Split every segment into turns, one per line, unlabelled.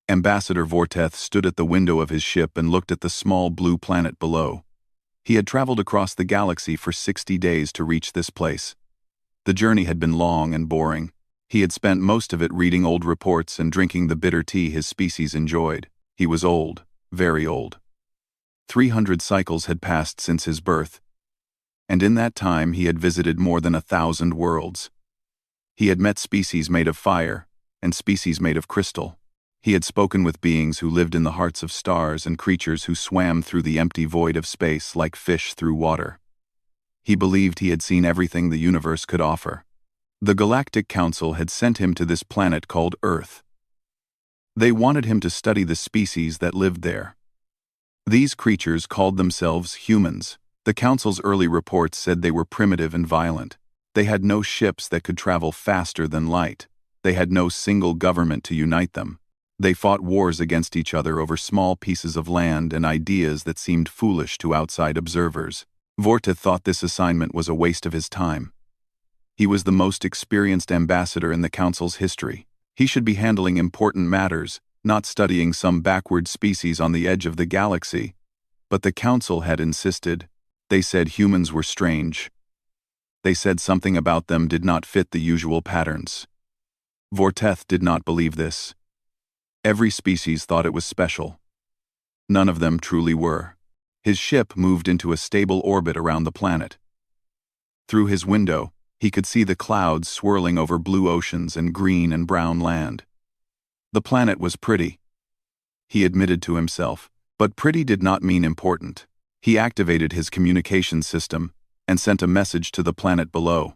Ambassador Vorteth stood at the window of his ship and looked at the small blue planet below. He had traveled across the galaxy for 60 days to reach this place. The journey had been long and boring. He had spent most of it reading old reports and drinking the bitter tea his species enjoyed. He was old, very old. 300 cycles had passed since his birth, and in that time he had visited more than 1,000 worlds. He had met species made of fire and species made of crystal. He had spoken with beings who lived in the hearts of stars and creatures who swam through the empty void of space like fish through water. He believed he had seen everything the universe could offer. The Galactic Council had sent him to this planet called Earth. They wanted him to study the species that lived there. These creatures called themselves humans. The Council's early reports said they were primitive and violent. They had no ships that could travel faster than light. They had no single government to unite them. They fought wars against each other over small pieces of land and ideas that seemed foolish to outside observers. Vorteth thought this assignment was a waste of his time. He was the most experienced ambassador in the Council's history. He should be handling important matters, not studying some backward species on the edge of the galaxy. But the Council had insisted. They said humans were strange. They said something about them did not fit the usual patterns. Vorteth did not believe this. Every species thought it was special. None of them truly were. His ship moved into a stable orbit around the planet. Through his window, he could see the clouds swirling over blue oceans and green and brown land. The planet was pretty, he admitted to himself, but pretty did not mean important. He activated his communication system and sent a message to the planet below.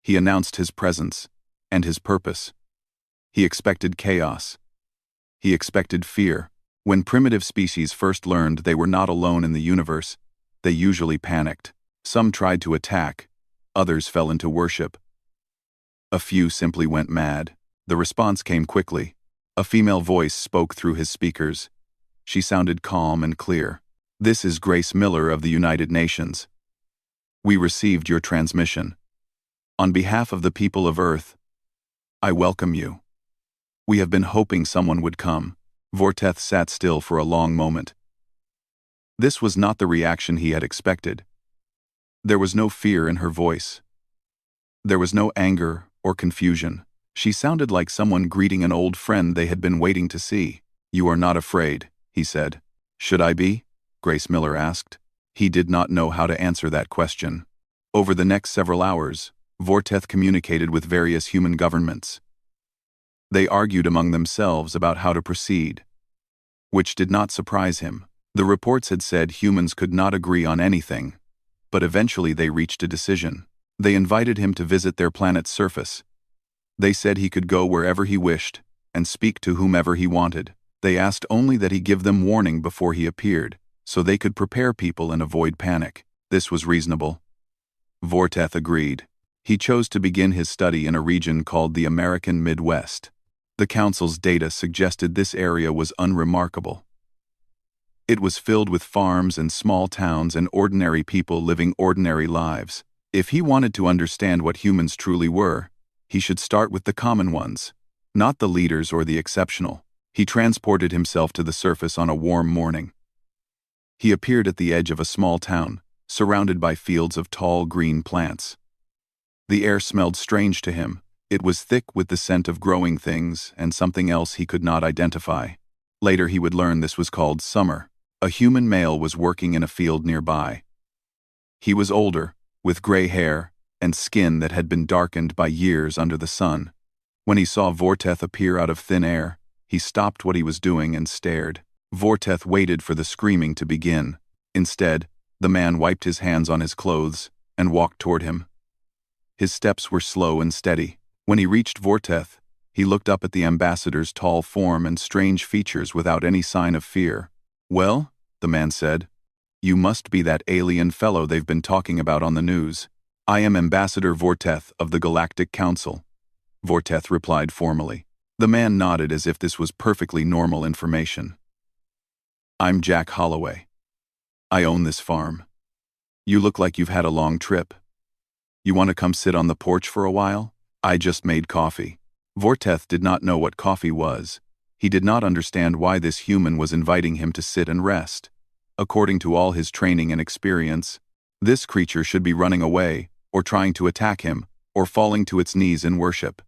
He announced his presence and his purpose. He expected chaos. He expected fear. When primitive species first learned they were not alone in the universe, they usually panicked. Some tried to attack, others fell into worship. A few simply went mad. The response came quickly. A female voice spoke through his speakers. She sounded calm and clear. "This is Grace Miller of the United Nations. We received your transmission. On behalf of the people of Earth, I welcome you. We have been hoping someone would come." Vorteth sat still for a long moment. This was not the reaction he had expected. There was no fear in her voice. There was no anger or confusion. She sounded like someone greeting an old friend they had been waiting to see. "You are not afraid," he said. "Should I be?" Grace Miller asked. He did not know how to answer that question. Over the next several hours, Vorteth communicated with various human governments. They argued among themselves about how to proceed, which did not surprise him. The reports had said humans could not agree on anything, but eventually they reached a decision. They invited him to visit their planet's surface. They said he could go wherever he wished and speak to whomever he wanted. They asked only that he give them warning before he appeared, so they could prepare people and avoid panic. This was reasonable. Vorteth agreed. He chose to begin his study in a region called the American Midwest. The Council's data suggested this area was unremarkable. It was filled with farms and small towns and ordinary people living ordinary lives. If he wanted to understand what humans truly were, he should start with the common ones, not the leaders or the exceptional. He transported himself to the surface on a warm morning. He appeared at the edge of a small town, surrounded by fields of tall green plants. The air smelled strange to him. It was thick with the scent of growing things and something else he could not identify. Later he would learn this was called summer. A human male was working in a field nearby. He was older, with gray hair and skin that had been darkened by years under the sun. When he saw Vorteth appear out of thin air, he stopped what he was doing and stared. Vorteth waited for the screaming to begin. Instead, the man wiped his hands on his clothes and walked toward him. His steps were slow and steady. When he reached Vorteth, he looked up at the ambassador's tall form and strange features without any sign of fear. "Well," the man said, "you must be that alien fellow they've been talking about on the news." "I am Ambassador Vorteth of the Galactic Council," Vorteth replied formally. The man nodded as if this was perfectly normal information. "I'm Jack Holloway. I own this farm. You look like you've had a long trip. You want to come sit on the porch for a while? I just made coffee." Vorteth did not know what coffee was. He did not understand why this human was inviting him to sit and rest. According to all his training and experience, this creature should be running away, or trying to attack him, or falling to its knees in worship.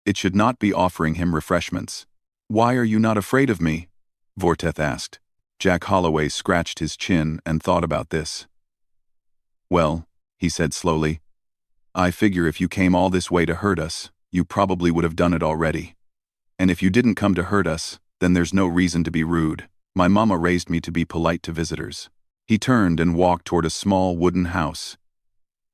It should not be offering him refreshments. "Why are you not afraid of me?" Vorteth asked. Jack Holloway scratched his chin and thought about this. "Well," he said slowly, "I figure if you came all this way to hurt us, you probably would have done it already. And if you didn't come to hurt us, then there's no reason to be rude. My mama raised me to be polite to visitors." He turned and walked toward a small wooden house.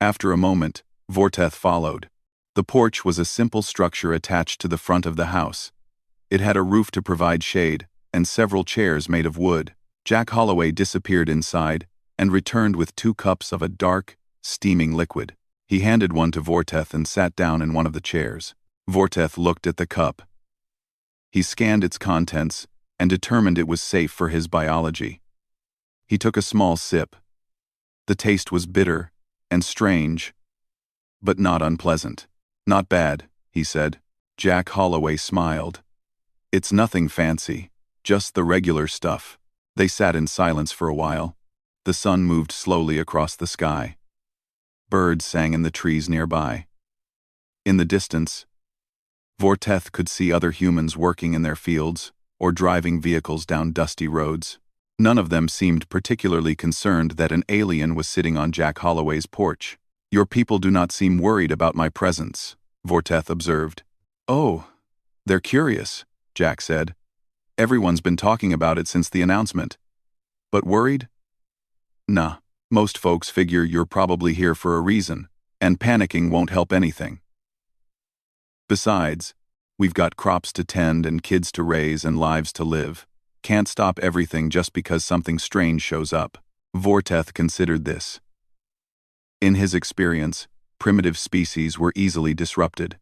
After a moment, Vorteth followed. The porch was a simple structure attached to the front of the house. It had a roof to provide shade, and several chairs made of wood. Jack Holloway disappeared inside and returned with 2 cups of a dark, steaming liquid. He handed one to Vorteth and sat down in one of the chairs. Vorteth looked at the cup. He scanned its contents and determined it was safe for his biology. He took a small sip. The taste was bitter and strange, but not unpleasant. "Not bad," he said. Jack Holloway smiled. "It's nothing fancy, just the regular stuff." They sat in silence for a while. The sun moved slowly across the sky. Birds sang in the trees nearby. In the distance, Vorteth could see other humans working in their fields or driving vehicles down dusty roads. None of them seemed particularly concerned that an alien was sitting on Jack Holloway's porch. "Your people do not seem worried about my presence," Vorteth observed. "Oh, they're curious," Jack said. "Everyone's been talking about it since the announcement. But worried? Nah, most folks figure you're probably here for a reason, and panicking won't help anything. Besides, we've got crops to tend and kids to raise and lives to live. Can't stop everything just because something strange shows up." Vorteth considered this. In his experience, primitive species were easily disrupted.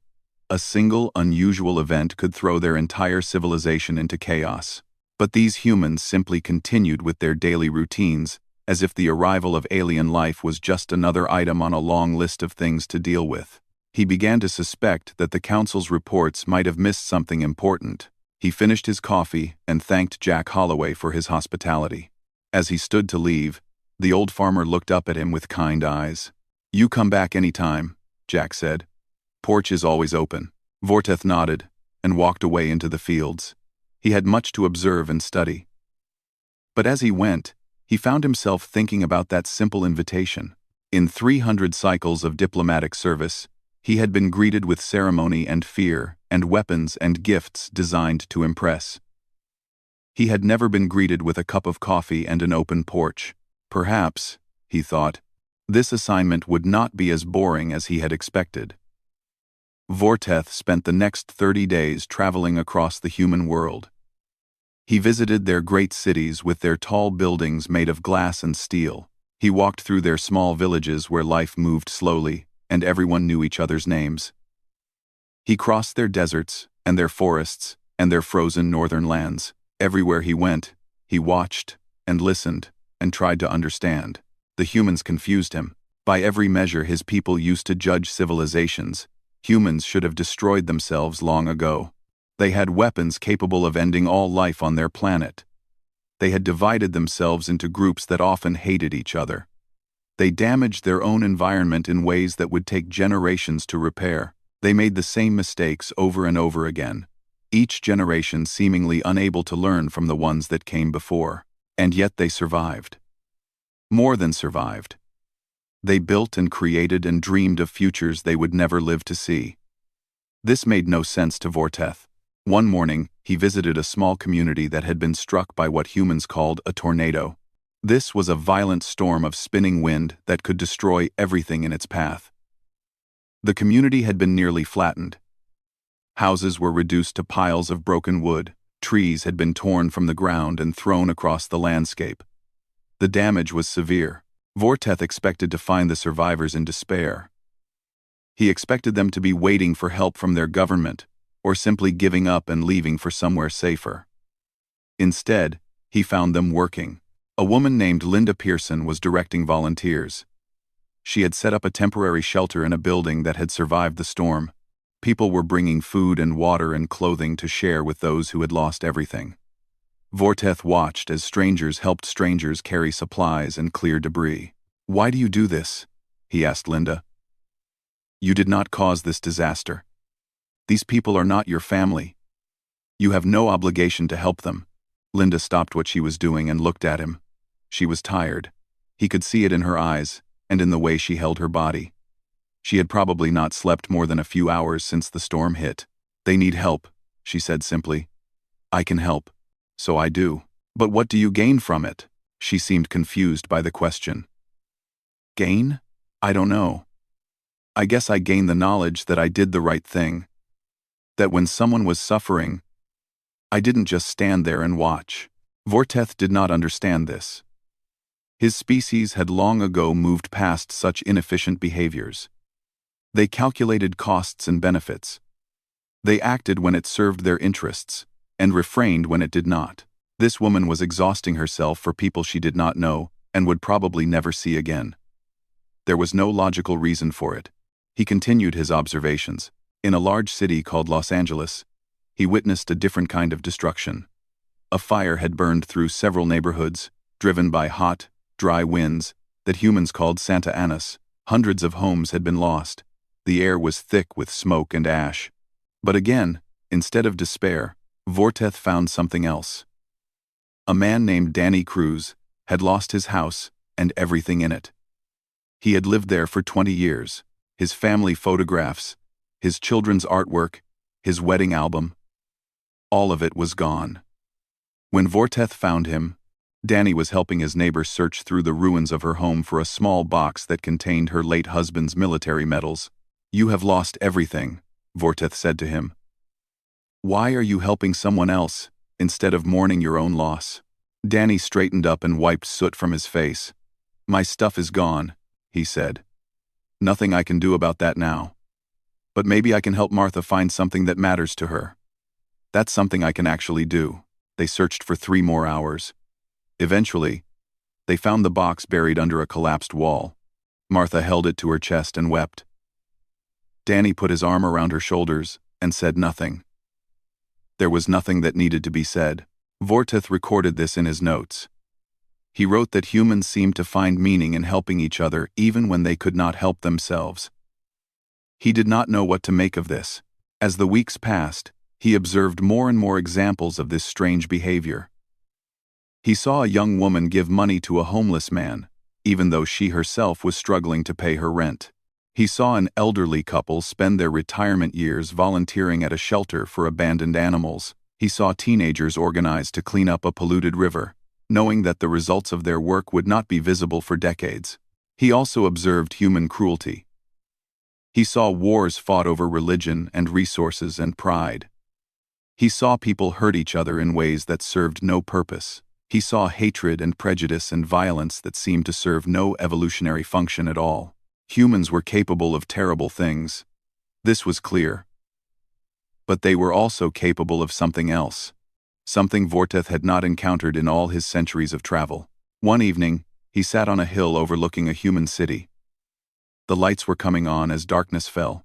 A single unusual event could throw their entire civilization into chaos. But these humans simply continued with their daily routines, as if the arrival of alien life was just another item on a long list of things to deal with. He began to suspect that the Council's reports might have missed something important. He finished his coffee and thanked Jack Holloway for his hospitality. As he stood to leave, the old farmer looked up at him with kind eyes. "You come back any time," Jack said. "Porch is always open." Vorteth nodded and walked away into the fields. He had much to observe and study. But as he went, he found himself thinking about that simple invitation. In 300 cycles of diplomatic service, he had been greeted with ceremony and fear and weapons and gifts designed to impress. He had never been greeted with a cup of coffee and an open porch. Perhaps, he thought, this assignment would not be as boring as he had expected. Vorteth spent the next 30 days traveling across the human world. He visited their great cities with their tall buildings made of glass and steel. He walked through their small villages where life moved slowly, and everyone knew each other's names. He crossed their deserts, and their forests, and their frozen northern lands. Everywhere he went, he watched, and listened, and tried to understand. The humans confused him. By every measure his people used to judge civilizations, humans should have destroyed themselves long ago. They had weapons capable of ending all life on their planet. They had divided themselves into groups that often hated each other. They damaged their own environment in ways that would take generations to repair. They made the same mistakes over and over again, each generation seemingly unable to learn from the ones that came before. And yet they survived. More than survived. They built and created and dreamed of futures they would never live to see. This made no sense to Vorteth. One morning, he visited a small community that had been struck by what humans called a tornado. This was a violent storm of spinning wind that could destroy everything in its path. The community had been nearly flattened. Houses were reduced to piles of broken wood. Trees had been torn from the ground and thrown across the landscape. The damage was severe. Vorteth expected to find the survivors in despair. He expected them to be waiting for help from their government, or simply giving up and leaving for somewhere safer. Instead, he found them working. A woman named Linda Pearson was directing volunteers. She had set up a temporary shelter in a building that had survived the storm. People were bringing food and water and clothing to share with those who had lost everything. Vorteth watched as strangers helped strangers carry supplies and clear debris. "Why do you do this?" he asked Linda. "You did not cause this disaster. These people are not your family. You have no obligation to help them." Linda stopped what she was doing and looked at him. She was tired. He could see it in her eyes and in the way she held her body. She had probably not slept more than a few hours since the storm hit. "They need help," she said simply. "I can help. So I do. But what do you gain from it?" She seemed confused by the question. "Gain? I don't know. I guess I gain the knowledge that I did the right thing. That when someone was suffering, I didn't just stand there and watch." Vorteth did not understand this. His species had long ago moved past such inefficient behaviors. They calculated costs and benefits. They acted when it served their interests, and refrained when it did not. This woman was exhausting herself for people she did not know and would probably never see again. There was no logical reason for it. He continued his observations. In a large city called Los Angeles, he witnessed a different kind of destruction. A fire had burned through several neighborhoods, driven by hot, dry winds that humans called Santa Anas. Hundreds of homes had been lost. The air was thick with smoke and ash. But again, instead of despair, Vorteth found something else. A man named Danny Cruz had lost his house and everything in it. He had lived there for 20 years. His family photographs, his children's artwork, his wedding album. All of it was gone. When Vorteth found him, Danny was helping his neighbor search through the ruins of her home for a small box that contained her late husband's military medals. "You have lost everything," Vorteth said to him. "Why are you helping someone else, instead of mourning your own loss?" Danny straightened up and wiped soot from his face. "My stuff is gone," he said. "Nothing I can do about that now. But maybe I can help Martha find something that matters to her. That's something I can actually do." They searched for 3 more hours. Eventually, they found the box buried under a collapsed wall. Martha held it to her chest and wept. Danny put his arm around her shoulders and said nothing. There was nothing that needed to be said. Vorteth recorded this in his notes. He wrote that humans seemed to find meaning in helping each other even when they could not help themselves. He did not know what to make of this. As the weeks passed, he observed more and more examples of this strange behavior. He saw a young woman give money to a homeless man, even though she herself was struggling to pay her rent. He saw an elderly couple spend their retirement years volunteering at a shelter for abandoned animals. He saw teenagers organize to clean up a polluted river, knowing that the results of their work would not be visible for decades. He also observed human cruelty. He saw wars fought over religion and resources and pride. He saw people hurt each other in ways that served no purpose. He saw hatred and prejudice and violence that seemed to serve no evolutionary function at all. Humans were capable of terrible things. This was clear. But they were also capable of something else. Something Vorteth had not encountered in all his centuries of travel. One evening, he sat on a hill overlooking a human city. The lights were coming on as darkness fell.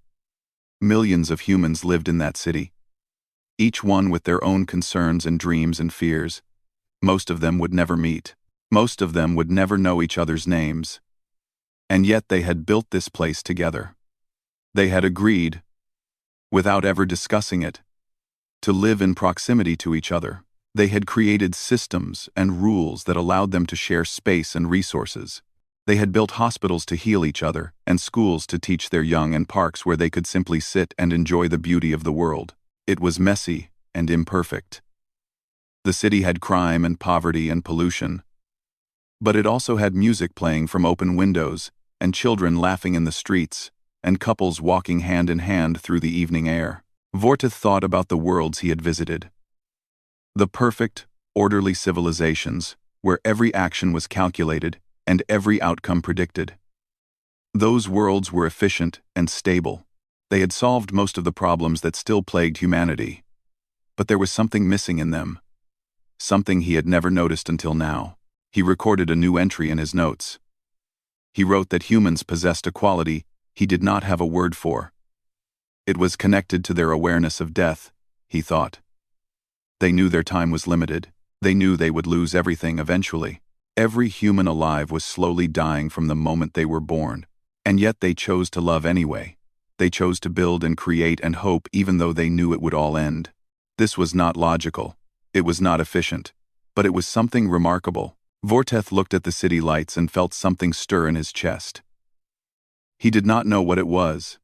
Millions of humans lived in that city, each one with their own concerns and dreams and fears. Most of them would never meet. Most of them would never know each other's names. And yet they had built this place together. They had agreed, without ever discussing it, to live in proximity to each other. They had created systems and rules that allowed them to share space and resources. They had built hospitals to heal each other, and schools to teach their young, and parks where they could simply sit and enjoy the beauty of the world. It was messy and imperfect. The city had crime and poverty and pollution. But it also had music playing from open windows, and children laughing in the streets, and couples walking hand in hand through the evening air. Vorteth thought about the worlds he had visited. The perfect, orderly civilizations, where every action was calculated and every outcome predicted. Those worlds were efficient and stable. They had solved most of the problems that still plagued humanity. But there was something missing in them. Something he had never noticed until now. He recorded a new entry in his notes. He wrote that humans possessed a quality he did not have a word for. It was connected to their awareness of death, he thought. They knew their time was limited. They knew they would lose everything eventually. Every human alive was slowly dying from the moment they were born. And yet they chose to love anyway. They chose to build and create and hope even though they knew it would all end. This was not logical. It was not efficient. But it was something remarkable. Vorteth looked at the city lights and felt something stir in his chest. He did not know what it was.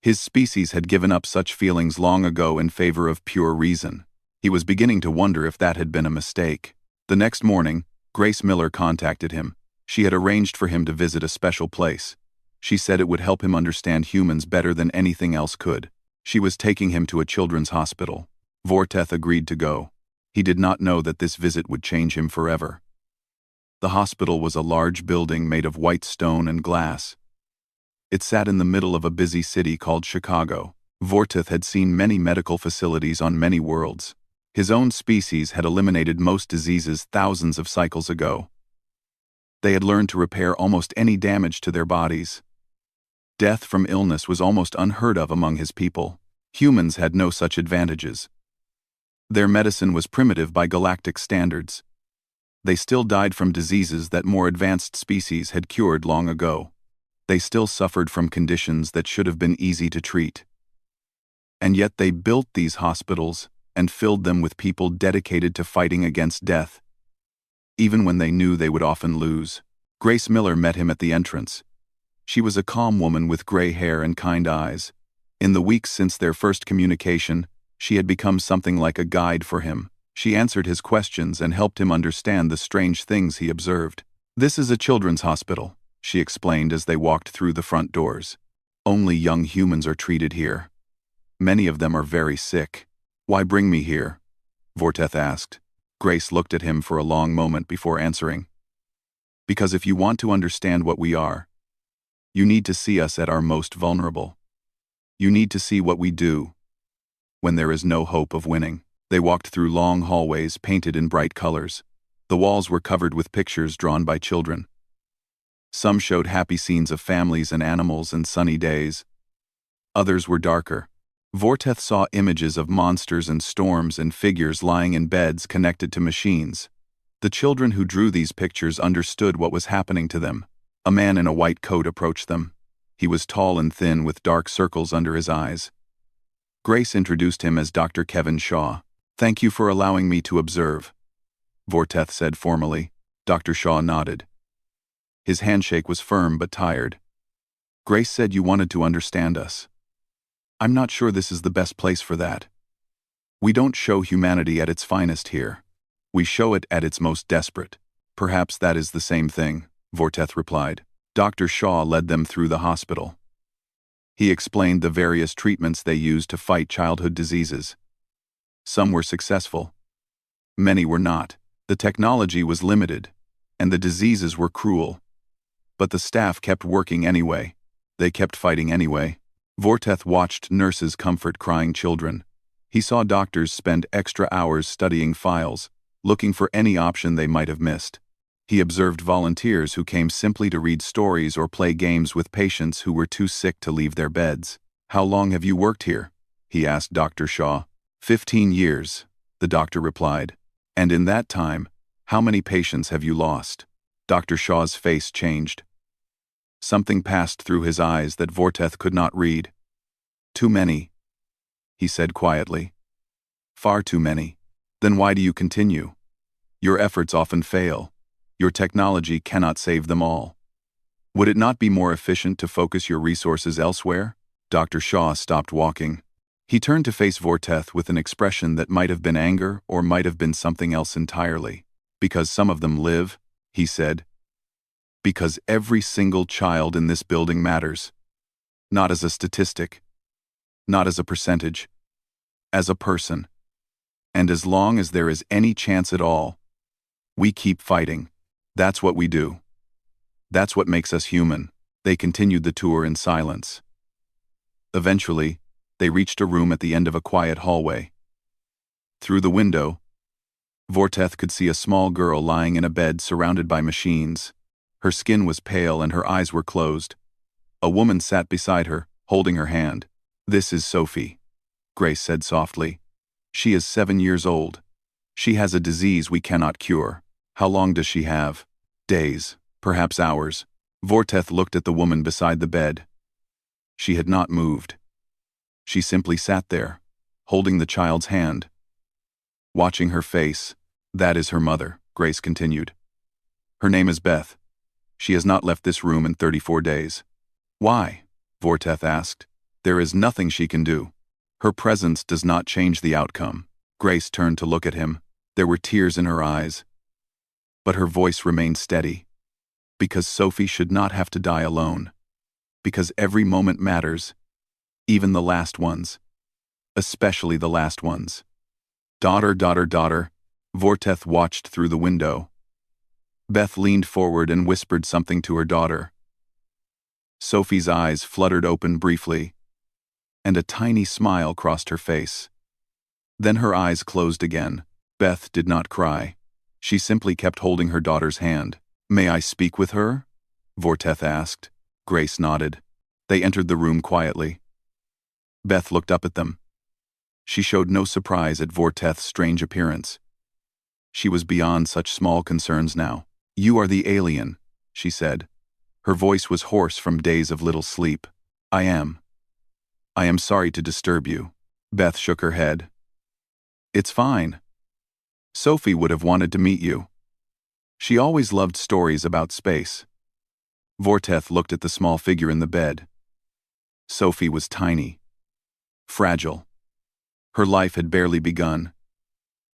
His species had given up such feelings long ago in favor of pure reason. He was beginning to wonder if that had been a mistake. The next morning, Grace Miller contacted him. She had arranged for him to visit a special place. She said it would help him understand humans better than anything else could. She was taking him to a children's hospital. Vorteth agreed to go. He did not know that this visit would change him forever. The hospital was a large building made of white stone and glass. It sat in the middle of a busy city called Chicago. Vorteth had seen many medical facilities on many worlds. His own species had eliminated most diseases thousands of cycles ago. They had learned to repair almost any damage to their bodies. Death from illness was almost unheard of among his people. Humans had no such advantages. Their medicine was primitive by galactic standards. They still died from diseases that more advanced species had cured long ago. They still suffered from conditions that should have been easy to treat. And yet they built these hospitals and filled them with people dedicated to fighting against death, even when they knew they would often lose. Grace Miller met him at the entrance. She was a calm woman with gray hair and kind eyes. In the weeks since their first communication, she had become something like a guide for him. She answered his questions and helped him understand the strange things he observed. "This is a children's hospital," she explained as they walked through the front doors. "Only young humans are treated here. Many of them are very sick." "Why bring me here?" Vorteth asked. Grace looked at him for a long moment before answering. "Because if you want to understand what we are, you need to see us at our most vulnerable. You need to see what we do when there is no hope of winning." They walked through long hallways painted in bright colors. The walls were covered with pictures drawn by children. Some showed happy scenes of families and animals and sunny days. Others were darker. Vorteth saw images of monsters and storms and figures lying in beds connected to machines. The children who drew these pictures understood what was happening to them. A man in a white coat approached them. He was tall and thin with dark circles under his eyes. Grace introduced him as Dr. Kevin Shaw. "Thank you for allowing me to observe," Vorteth said formally. Dr. Shaw nodded. His handshake was firm but tired. "Grace said you wanted to understand us. I'm not sure this is the best place for that. We don't show humanity at its finest here. We show it at its most desperate." "Perhaps that is the same thing," Vorteth replied. Dr. Shaw led them through the hospital. He explained the various treatments they used to fight childhood diseases. Some were successful. Many were not. The technology was limited, and the diseases were cruel. But the staff kept working anyway. They kept fighting anyway. Vorteth watched nurses comfort crying children. He saw doctors spend extra hours studying files, looking for any option they might have missed. He observed volunteers who came simply to read stories or play games with patients who were too sick to leave their beds. "How long have you worked here?" he asked Dr. Shaw. 15 years, the doctor replied. "And in that time, how many patients have you lost?" Dr. Shaw's face changed. Something passed through his eyes that Vorteth could not read. "Too many," he said quietly. "Far too many. Then why do you continue? Your efforts often fail. Your technology cannot save them all. Would it not be more efficient to focus your resources elsewhere?" Dr. Shaw stopped walking. He turned to face Vorteth with an expression that might have been anger or might have been something else entirely. "Because some of them live," he said. "Because every single child in this building matters. Not as a statistic. Not as a percentage. As a person. And as long as there is any chance at all, we keep fighting. That's what we do. That's what makes us human." They continued the tour in silence. Eventually, they reached a room at the end of a quiet hallway. Through the window, Vorteth could see a small girl lying in a bed surrounded by machines. Her skin was pale and her eyes were closed. A woman sat beside her, holding her hand. This is Sophie, Grace said softly. She is 7 years old. She has a disease we cannot cure. How long does she have? Days, perhaps hours. Vorteth looked at the woman beside the bed. She had not moved. She simply sat there, holding the child's hand. Watching her face. That is her mother, Grace continued. Her name is Beth. She has not left this room in 34 days. Why? Vorteth asked. There is nothing she can do. Her presence does not change the outcome. Grace turned to look at him. There were tears in her eyes. But her voice remained steady. Because Sophie should not have to die alone. Because every moment matters. Even the last ones. Especially the last ones. Daughter, daughter, daughter. Vorteth watched through the window. Beth leaned forward and whispered something to her daughter. Sophie's eyes fluttered open briefly, and a tiny smile crossed her face. Then her eyes closed again. Beth did not cry. She simply kept holding her daughter's hand. May I speak with her? Vorteth asked. Grace nodded. They entered the room quietly. Beth looked up at them. She showed no surprise at Vorteth's strange appearance. She was beyond such small concerns now. You are the alien, she said. Her voice was hoarse from days of little sleep. I am. I am sorry to disturb you. Beth shook her head. It's fine. Sophie would have wanted to meet you. She always loved stories about space. Vorteth looked at the small figure in the bed. Sophie was tiny. Fragile. Her life had barely begun.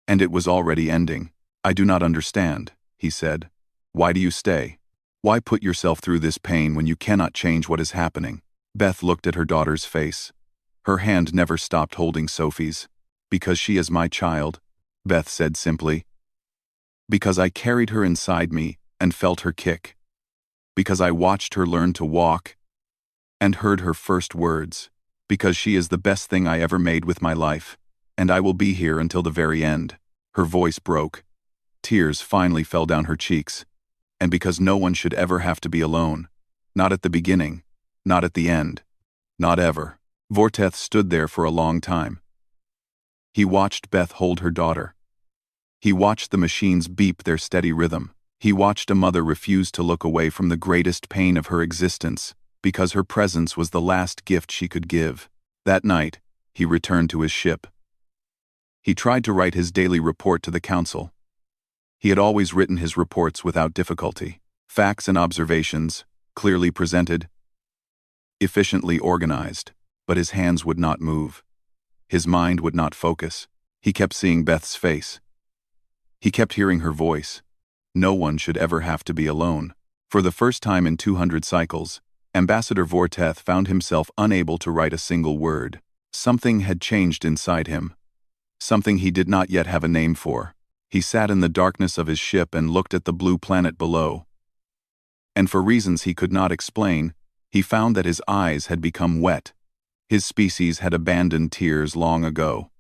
And it was already ending. I do not understand, he said. Why do you stay? Why put yourself through this pain when you cannot change what is happening? Beth looked at her daughter's face. Her hand never stopped holding Sophie's. Because she is my child, Beth said simply. Because I carried her inside me and felt her kick. Because I watched her learn to walk and heard her first words. Because she is the best thing I ever made with my life. And I will be here until the very end. Her voice broke. Tears finally fell down her cheeks. And because no one should ever have to be alone. Not at the beginning. Not at the end. Not ever. Vorteth stood there for a long time. He watched Beth hold her daughter. He watched the machines beep their steady rhythm. He watched a mother refuse to look away from the greatest pain of her existence, because her presence was the last gift she could give. That night, he returned to his ship. He tried to write his daily report to the council. He had always written his reports without difficulty. Facts and observations, clearly presented, efficiently organized, but his hands would not move. His mind would not focus. He kept seeing Beth's face. He kept hearing her voice. No one should ever have to be alone. For the first time in 200 cycles, Ambassador Vorteth found himself unable to write a single word. Something had changed inside him. Something he did not yet have a name for. He sat in the darkness of his ship and looked at the blue planet below. And for reasons he could not explain, he found that his eyes had become wet. His species had abandoned tears long ago.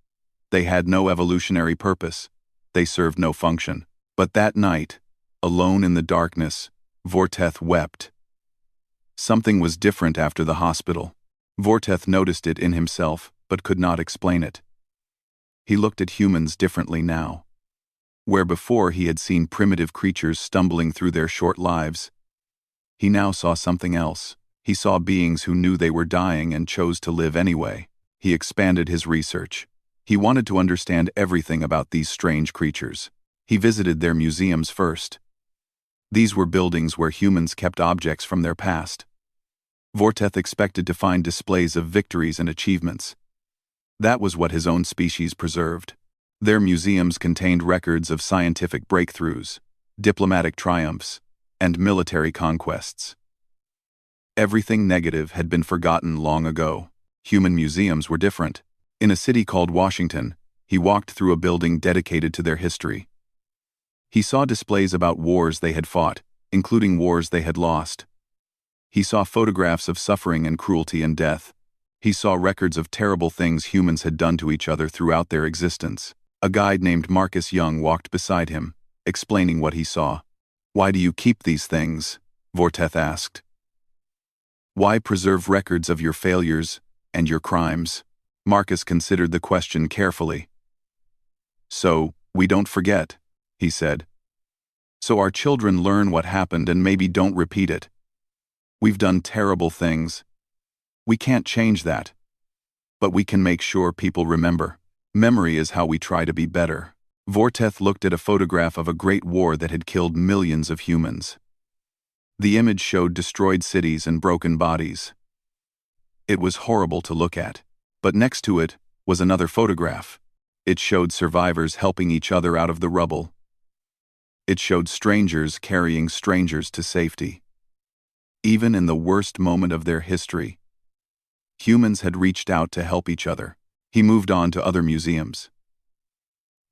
They had no evolutionary purpose. They served no function. But that night, alone in the darkness, Vorteth wept. Something was different after the hospital. Vorteth noticed it in himself, but could not explain it. He looked at humans differently now. Where before he had seen primitive creatures stumbling through their short lives, he now saw something else. He saw beings who knew they were dying and chose to live anyway. He expanded his research. He wanted to understand everything about these strange creatures. He visited their museums first. These were buildings where humans kept objects from their past. Vorteth expected to find displays of victories and achievements. That was what his own species preserved. Their museums contained records of scientific breakthroughs, diplomatic triumphs, and military conquests. Everything negative had been forgotten long ago. Human museums were different. In a city called Washington, he walked through a building dedicated to their history. He saw displays about wars they had fought, including wars they had lost. He saw photographs of suffering and cruelty and death. He saw records of terrible things humans had done to each other throughout their existence. A guide named Marcus Young walked beside him, explaining what he saw. Why do you keep these things? Vorteth asked. Why preserve records of your failures, And your crimes? Marcus considered the question carefully. So, we don't forget, he said. So our children learn what happened and maybe don't repeat it. We've done terrible things. We can't change that. But we can make sure people remember. Memory is how we try to be better. Vorteth looked at a photograph of a great war that had killed millions of humans. The image showed destroyed cities and broken bodies. It was horrible to look at. But next to it was another photograph. It showed survivors helping each other out of the rubble. It showed strangers carrying strangers to safety. Even in the worst moment of their history, humans had reached out to help each other. He moved on to other museums.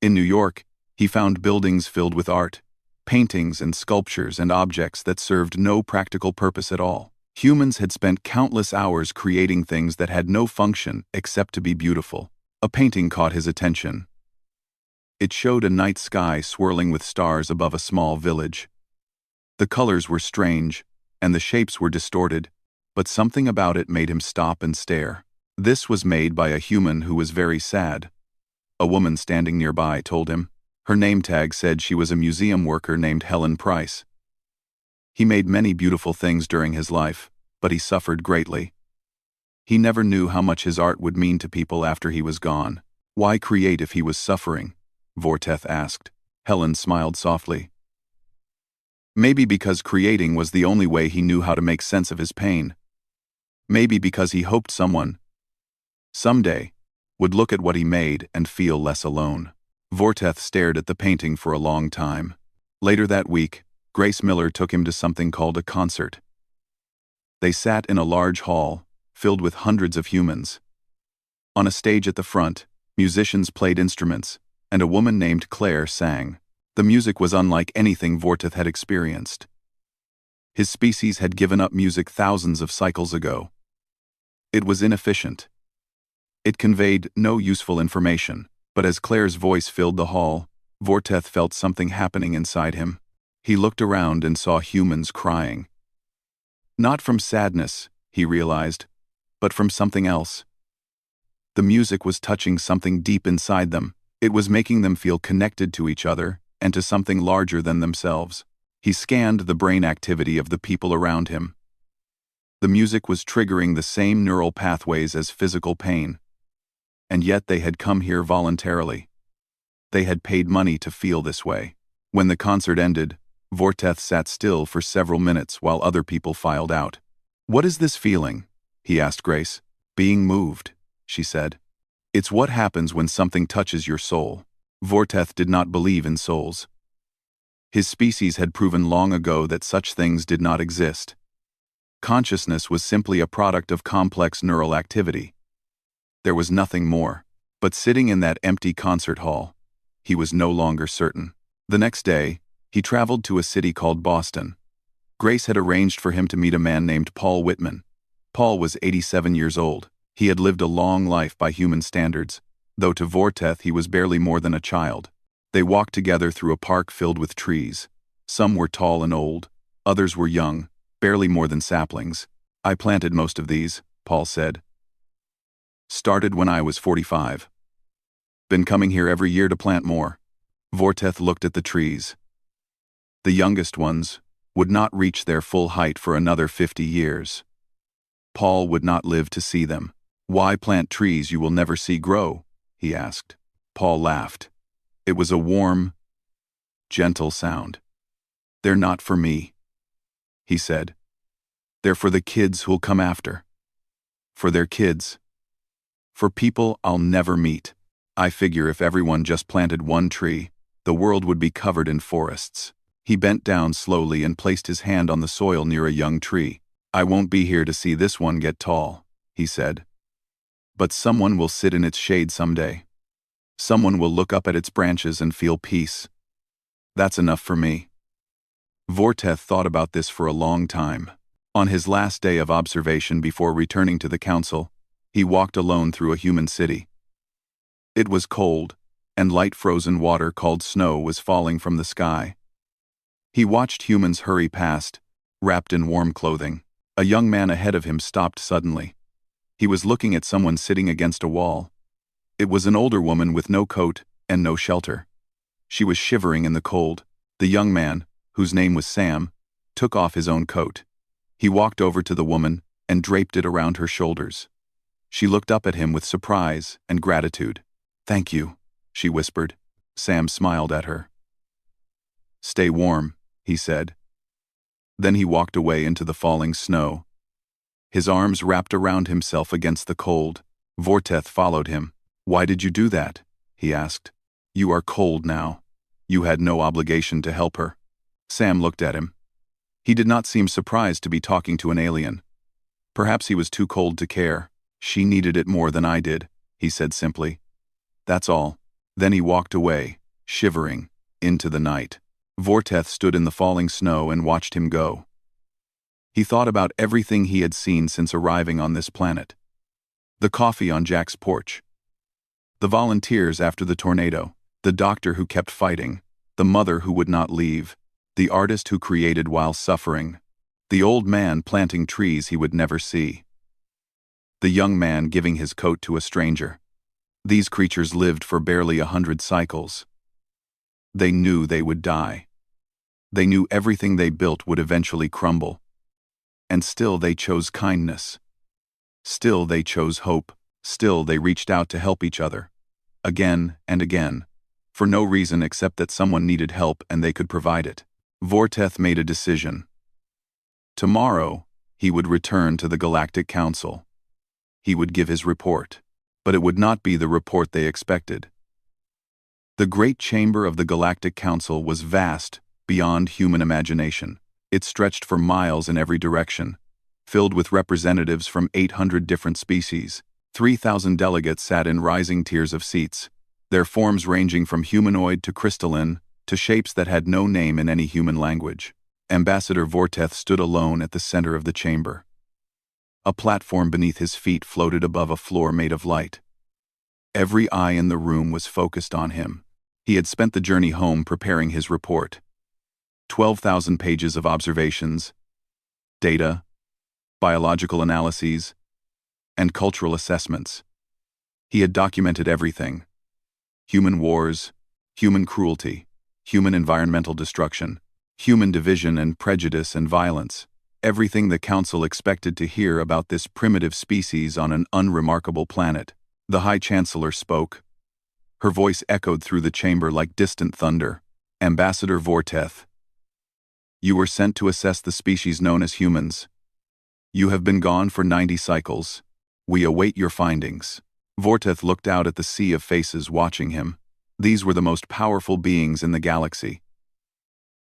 In New York, he found buildings filled with art, paintings and sculptures and objects that served no practical purpose at all. Humans had spent countless hours creating things that had no function except to be beautiful. A painting caught his attention. It showed a night sky swirling with stars above a small village. The colors were strange, and the shapes were distorted, but something about it made him stop and stare. This was made by a human who was very sad. A woman standing nearby told him. Her name tag said she was a museum worker named Helen Price. He made many beautiful things during his life, but he suffered greatly. He never knew how much his art would mean to people after he was gone. Why create if he was suffering? Vorteth asked. Helen smiled softly. Maybe because creating was the only way he knew how to make sense of his pain. Maybe because he hoped someone, someday, would look at what he made and feel less alone. Vorteth stared at the painting for a long time. Later that week, Grace Miller took him to something called a concert. They sat in a large hall, filled with hundreds of humans. On a stage at the front, musicians played instruments, and a woman named Claire sang. The music was unlike anything Vorteth had experienced. His species had given up music thousands of cycles ago. It was inefficient. It conveyed no useful information, but as Claire's voice filled the hall, Vorteth felt something happening inside him. He looked around and saw humans crying. Not from sadness, he realized, but from something else. The music was touching something deep inside them. It was making them feel connected to each other and to something larger than themselves. He scanned the brain activity of the people around him. The music was triggering the same neural pathways as physical pain. And yet they had come here voluntarily. They had paid money to feel this way. When the concert ended, Vorteth sat still for several minutes while other people filed out. "What is this feeling?" he asked Grace. "Being moved," she said. "It's what happens when something touches your soul." Vorteth did not believe in souls. His species had proven long ago that such things did not exist. Consciousness was simply a product of complex neural activity. There was nothing more. But sitting in that empty concert hall, he was no longer certain. The next day, he traveled to a city called Boston. Grace had arranged for him to meet a man named Paul Whitman. Paul was 87 years old. He had lived a long life by human standards, though to Vorteth he was barely more than a child. They walked together through a park filled with trees. Some were tall and old, others were young, barely more than saplings. "I planted most of these," Paul said. "Started when I was 45. Been coming here every year to plant more." Vorteth looked at the trees. The youngest ones would not reach their full height for another 50 years. Paul would not live to see them. "Why plant trees you will never see grow?" he asked. Paul laughed. It was a warm, gentle sound. "They're not for me," he said. "They're for the kids who'll come after. For their kids. For people I'll never meet. I figure if everyone just planted one tree, the world would be covered in forests." He bent down slowly and placed his hand on the soil near a young tree. "I won't be here to see this one get tall," he said. "But someone will sit in its shade someday. Someone will look up at its branches and feel peace. That's enough for me." Vorteth thought about this for a long time. On his last day of observation before returning to the council, he walked alone through a human city. It was cold, and light frozen water called snow was falling from the sky. He watched humans hurry past, wrapped in warm clothing. A young man ahead of him stopped suddenly. He was looking at someone sitting against a wall. It was an older woman with no coat and no shelter. She was shivering in the cold. The young man, whose name was Sam, took off his own coat. He walked over to the woman and draped it around her shoulders. She looked up at him with surprise and gratitude. "Thank you," she whispered. Sam smiled at her. "Stay warm," he said. Then he walked away into the falling snow. His arms wrapped around himself against the cold. Vorteth followed him. "Why did you do that?" he asked. "You are cold now. You had no obligation to help her." Sam looked at him. He did not seem surprised to be talking to an alien. Perhaps he was too cold to care. "She needed it more than I did," he said simply. "That's all." Then he walked away, shivering, into the night. Vorteth stood in the falling snow and watched him go. He thought about everything he had seen since arriving on this planet. The coffee on Jack's porch. The volunteers after the tornado. The doctor who kept fighting. The mother who would not leave. The artist who created while suffering. The old man planting trees he would never see. The young man giving his coat to a stranger. These creatures lived for barely 100 cycles. They knew they would die. They knew everything they built would eventually crumble. And still they chose kindness. Still they chose hope. Still they reached out to help each other. Again and again. For no reason except that someone needed help and they could provide it. Vorteth made a decision. Tomorrow, he would return to the Galactic Council. He would give his report. But it would not be the report they expected. The great chamber of the Galactic Council was vast, beyond human imagination. It stretched for miles in every direction, filled with representatives from 800 different species. 3,000 delegates sat in rising tiers of seats, their forms ranging from humanoid to crystalline, to shapes that had no name in any human language. Ambassador Vorteth stood alone at the center of the chamber. A platform beneath his feet floated above a floor made of light. Every eye in the room was focused on him. He had spent the journey home preparing his report. 12,000 pages of observations, data, biological analyses, and cultural assessments. He had documented everything. Human wars, human cruelty, human environmental destruction, human division and prejudice and violence. Everything the Council expected to hear about this primitive species on an unremarkable planet. The High Chancellor spoke. Her voice echoed through the chamber like distant thunder. "Ambassador Vorteth, you were sent to assess the species known as humans. You have been gone for 90 cycles. We await your findings." Vorteth looked out at the sea of faces watching him. These were the most powerful beings in the galaxy.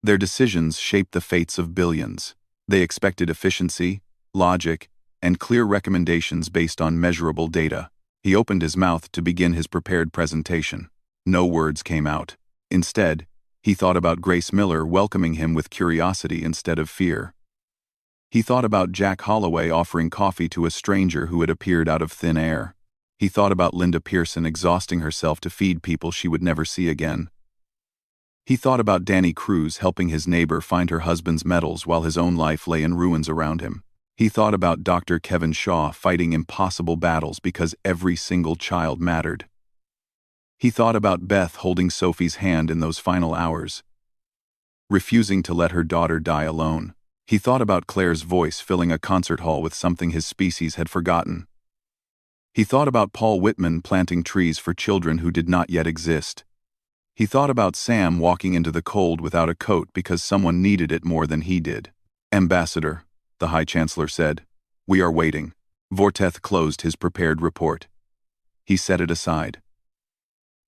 Their decisions shaped the fates of billions. They expected efficiency, logic, and clear recommendations based on measurable data. He opened his mouth to begin his prepared presentation. No words came out. Instead, he thought about Grace Miller welcoming him with curiosity instead of fear. He thought about Jack Holloway offering coffee to a stranger who had appeared out of thin air. He thought about Linda Pearson exhausting herself to feed people she would never see again. He thought about Danny Cruz helping his neighbor find her husband's medals while his own life lay in ruins around him. He thought about Dr. Kevin Shaw fighting impossible battles because every single child mattered. He thought about Beth holding Sophie's hand in those final hours, refusing to let her daughter die alone. He thought about Claire's voice filling a concert hall with something his species had forgotten. He thought about Paul Whitman planting trees for children who did not yet exist. He thought about Sam walking into the cold without a coat because someone needed it more than he did. "Ambassador," the High Chancellor said, "we are waiting." Vorteth closed his prepared report. He set it aside.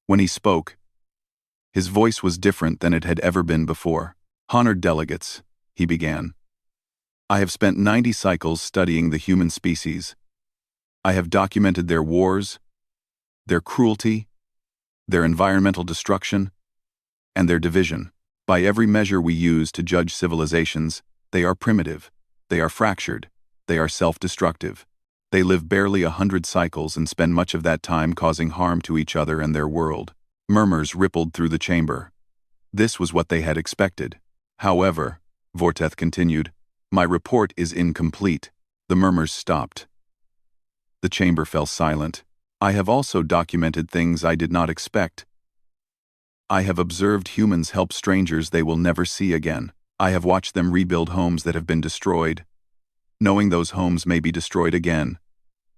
When he spoke, his voice was different than it had ever been before. "Honored delegates," he began. "I have spent 90 cycles studying the human species. I have documented their wars, their cruelty, their environmental destruction, and their division. By every measure we use to judge civilizations, they are primitive, they are fractured, they are self-destructive. They live barely 100 cycles and spend much of that time causing harm to each other and their world." Murmurs rippled through the chamber. This was what they had expected. "However," Vorteth continued, "my report is incomplete." The murmurs stopped. The chamber fell silent. I have also documented things I did not expect. I have observed humans help strangers they will never see again. I have watched them rebuild homes that have been destroyed, knowing those homes may be destroyed again,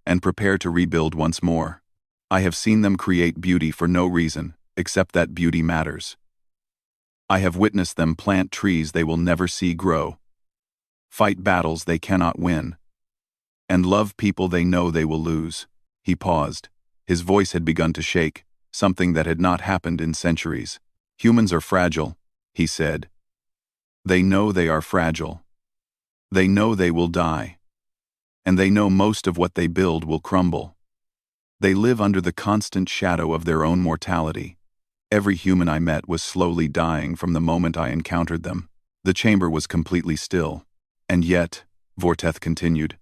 and prepare to rebuild once more. I have seen them create beauty for no reason, except that beauty matters. I have witnessed them plant trees they will never see grow, fight battles they cannot win, and love people they know they will lose. He paused. His voice had begun to shake, something that had not happened in centuries. Humans are fragile, he said. They know they are fragile. They know they will die. And they know most of what they build will crumble. They live under the constant shadow of their own mortality. Every human I met was slowly dying from the moment I encountered them. The chamber was completely still. And yet, Vorteth continued,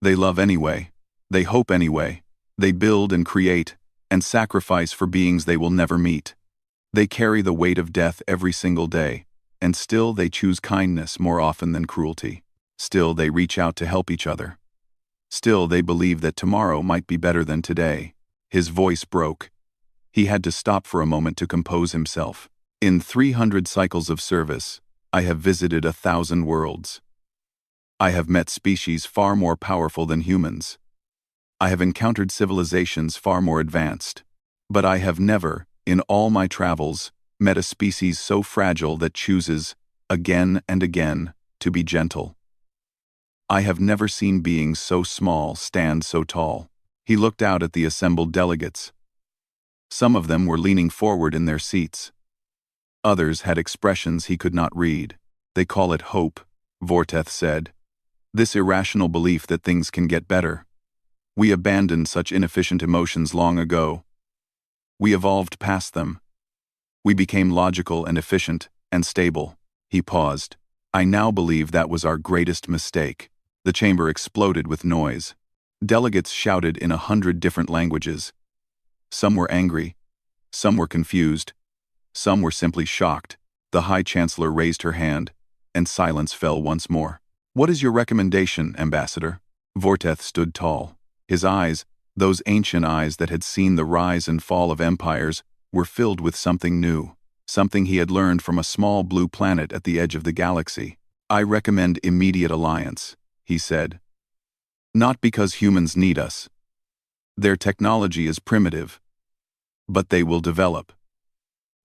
they love anyway. They hope anyway. They build and create and sacrifice for beings they will never meet. They carry the weight of death every single day, and still they choose kindness more often than cruelty. Still they reach out to help each other. Still they believe that tomorrow might be better than today. His voice broke. He had to stop for a moment to compose himself. In 300 cycles of service, I have visited 1,000 worlds. I have met species far more powerful than humans. I have encountered civilizations far more advanced. But I have never, in all my travels, met a species so fragile that chooses, again and again, to be gentle. I have never seen beings so small stand so tall. He looked out at the assembled delegates. Some of them were leaning forward in their seats. Others had expressions he could not read. They call it hope, Vorteth said. This irrational belief that things can get better. We abandoned such inefficient emotions long ago. We evolved past them. We became logical and efficient and stable. He paused. I now believe that was our greatest mistake. The chamber exploded with noise. Delegates shouted in 100 different languages. Some were angry. Some were confused. Some were simply shocked. The High Chancellor raised her hand, and silence fell once more. What is your recommendation, Ambassador? Vorteth stood tall. His eyes, those ancient eyes that had seen the rise and fall of empires, were filled with something new, something he had learned from a small blue planet at the edge of the galaxy. I recommend immediate alliance, he said. Not because humans need us. Their technology is primitive, but they will develop.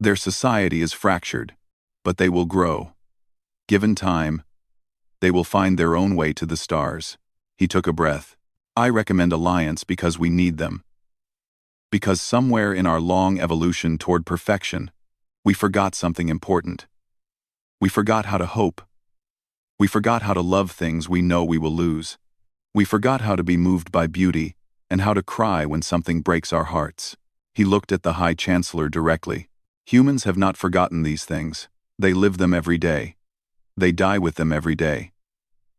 Their society is fractured, but they will grow. Given time, they will find their own way to the stars. He took a breath. I recommend alliance because we need them. Because somewhere in our long evolution toward perfection, we forgot something important. We forgot how to hope. We forgot how to love things we know we will lose. We forgot how to be moved by beauty and how to cry when something breaks our hearts. He looked at the High Chancellor directly. Humans have not forgotten these things. They live them every day. They die with them every day.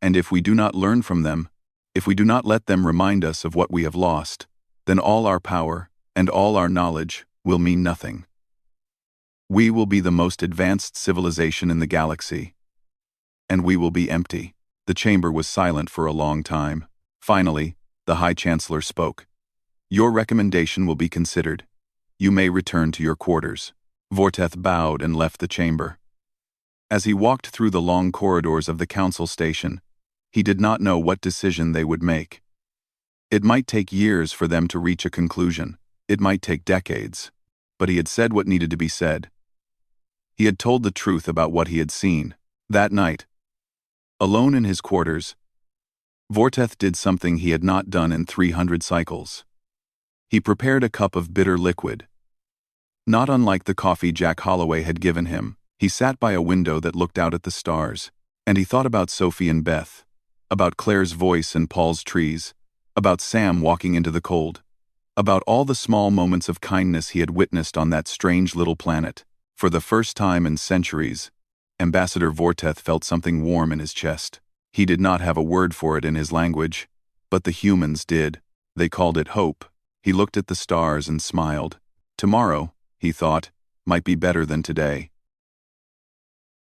And if we do not learn from them, if we do not let them remind us of what we have lost, then all our power and all our knowledge will mean nothing. We will be the most advanced civilization in the galaxy, and we will be empty. The chamber was silent for a long time. Finally, the High Chancellor spoke. Your recommendation will be considered. You may return to your quarters. Vorteth bowed and left the chamber. As he walked through the long corridors of the council station, he did not know what decision they would make. It might take years for them to reach a conclusion. It might take decades. But he had said what needed to be said. He had told the truth about what he had seen. That night, alone in his quarters, Vorteth did something he had not done in 300 cycles. He prepared a cup of bitter liquid. Not unlike the coffee Jack Holloway had given him, he sat by a window that looked out at the stars, and he thought about Sophie and Beth, about Claire's voice and Paul's trees, about Sam walking into the cold, about all the small moments of kindness he had witnessed on that strange little planet. For the first time in centuries, Ambassador Vorteth felt something warm in his chest. He did not have a word for it in his language, but the humans did. They called it hope. He looked at the stars and smiled. Tomorrow, he thought, might be better than today.